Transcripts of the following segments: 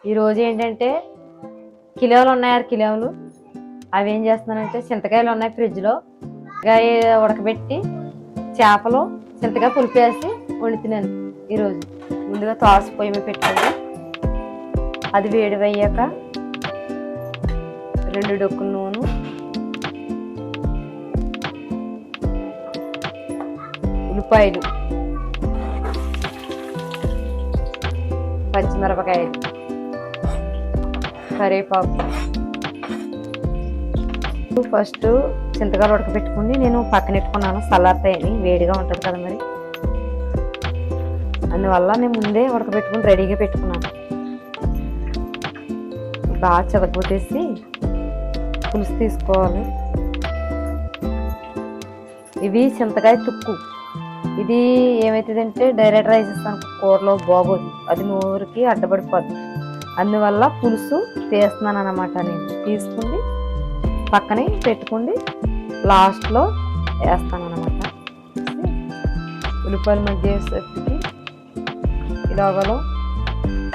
ఈరోజు ఏంటంటే కిలోలు ఉన్నాయి 6 కిలోలు. అవి ఏం చేస్తున్నానంటే చింతకాయలు ఉన్నాయి ఫ్రిడ్జ్లో, ఉడకబెట్టి చేపలు చింతకాయ పులుపు వేసి వండుతున్నాను ఈరోజు. ముందుగా తాసు పొయ్యి మీద పెట్టుకోండి. అది వేడి అయ్యాక 2 డొక్కుల నూనె, ఉల్లిపాయలు, పచ్చిమిరపకాయలు, కరివేపాకు. ఫస్ట్ చింతకాయలు ఉడకబెట్టుకుని నేను పక్కన పెట్టుకున్నాను, చల్లారుతాయని. వేడిగా ఉంటుంది కదా మరి, అందువల్ల నేను ముందే ఉడకబెట్టుకుని రెడీగా పెట్టుకున్నాను. బాగా చితకపోతేసి పులుసు తీసుకోవాలి. ఇవి చింతకాయ తుక్కు. ఇది ఏమవుతుందంటే డైరెక్ట్ రైస్ ఇస్తాను కూరలో బాగోదు, అది నోరుకి అడ్డపడిపోద్ది. అందువల్ల పులుసు తీస్తున్నాను అన్నమాట. నేను తీసుకుని పక్కనే పెట్టుకుని లాస్ట్లో వేస్తాను అన్నమాట. ఉల్లిపాయలు మగ్గేసరికి ఇలాగలో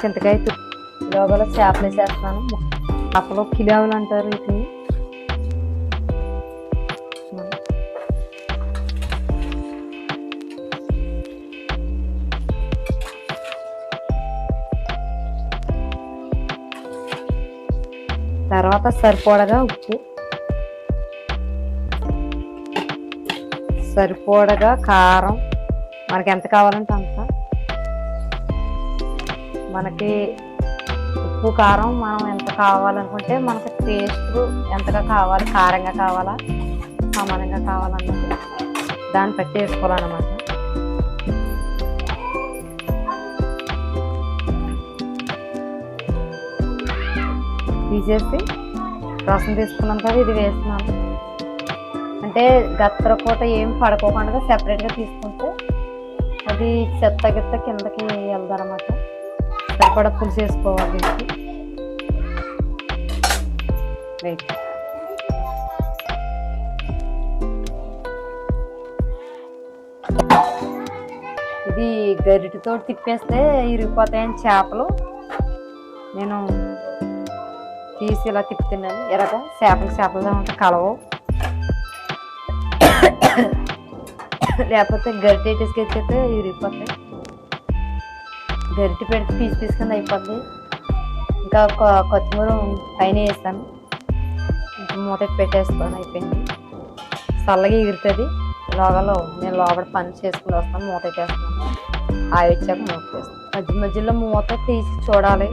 చింతకాయ తుక్కు, ఇలాగలో చేపలు వేసేస్తాను. చేపలు కిలోలు అంటారు వీటిని. తర్వాత సరిపడగా ఉప్పు, సరిపడగా కారం, మనకి ఎంత కావాలంటే అంత. మనకి ఉప్పు కారం మనం ఎంత కావాలనుకుంటే, మనకి టేస్ట్ ఎంతగా కావాలి, కారంగా కావాలా సమానంగా కావాలన్నది దాన్ని బట్టి వేసుకోవాలన్నమాట. తీసేసి రసం తీసుకున్నాను కదా, ఇది వేస్తున్నాను. అంటే గత్తర పూట ఏం పడుకోకుండా సెపరేట్గా తీసుకుంటే అది చెత్త గిత్త కిందకి వెళ్దనమాట. సరిపడా పులుసు వేసుకోవాలి దీనికి. రైట్, ఇది గరిటెతో తిప్పేస్తే ఇరిగిపోతాయని చేపలు నేను తీసి ఇలా తిప్పుతున్నాను. ఎరగ చేపలతో ఉంటే కలవు, లేకపోతే గరిటె తీసుకెళ్ళితే ఇరిగిపోతాయి. గరిటె పెడితే పీస్ పీస్ కింద అయిపోద్ది. ఇంకా కొత్తిమీర పైన వేస్తాను, ఇంకా మూత పెట్టేస్తాను. అయిపోయింది, చల్లగా ఎగురుతుంది. లోగలో నేను లోపల పని చేసుకుని వస్తాను, మూత పెట్టేస్తాను. ఆయి వచ్చాక మూత వేస్తాను. మధ్య మధ్యలో మూత తీసి చూడాలి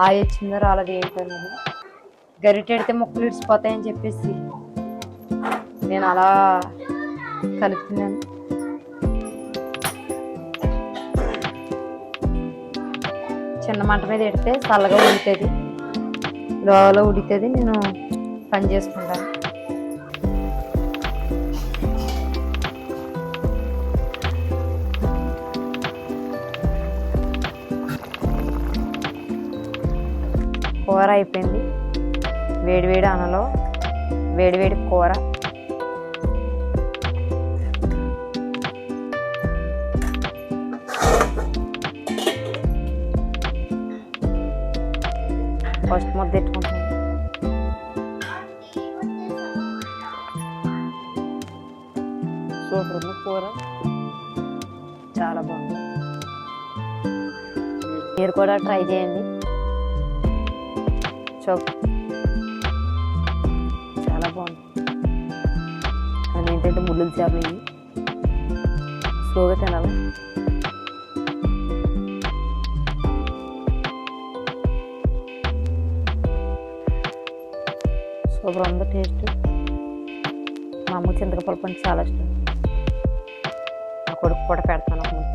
ఆయి వచ్చిందో రాలేదు ఏంటనేది. గరిటెడితే ముక్కలు ఇడిచిపోతాయని చెప్పేసి నేను అలా కలుపుతున్నాను. చిన్న మంట మీద పెడితే చల్లగా ఉడుతుంది, లోలో ఉడుతుంది. నేను పని చేసుకుంటాను. కూర అయిపోయింది. వేడివేడి అన్నలో వేడివేడి కూర. ఫస్ట్ ముద్ద పెట్టుకుంటాను. సూపర్ ఉంది కూర, చాలా బాగుంది. మీరు కూడా ట్రై చేయండి. చాలా బాగుంది. అది ఏంటంటే ముళ్ళు చేపలు ఇవి, స్లోగా తినాలి. సూపర్ ఉంది టేస్ట్. మా అమ్మ చింతకాయ పులుపు అంటే చాలా ఇష్టం. నా కొడుకు కూడా పెడతాను ఒక ముద్ద.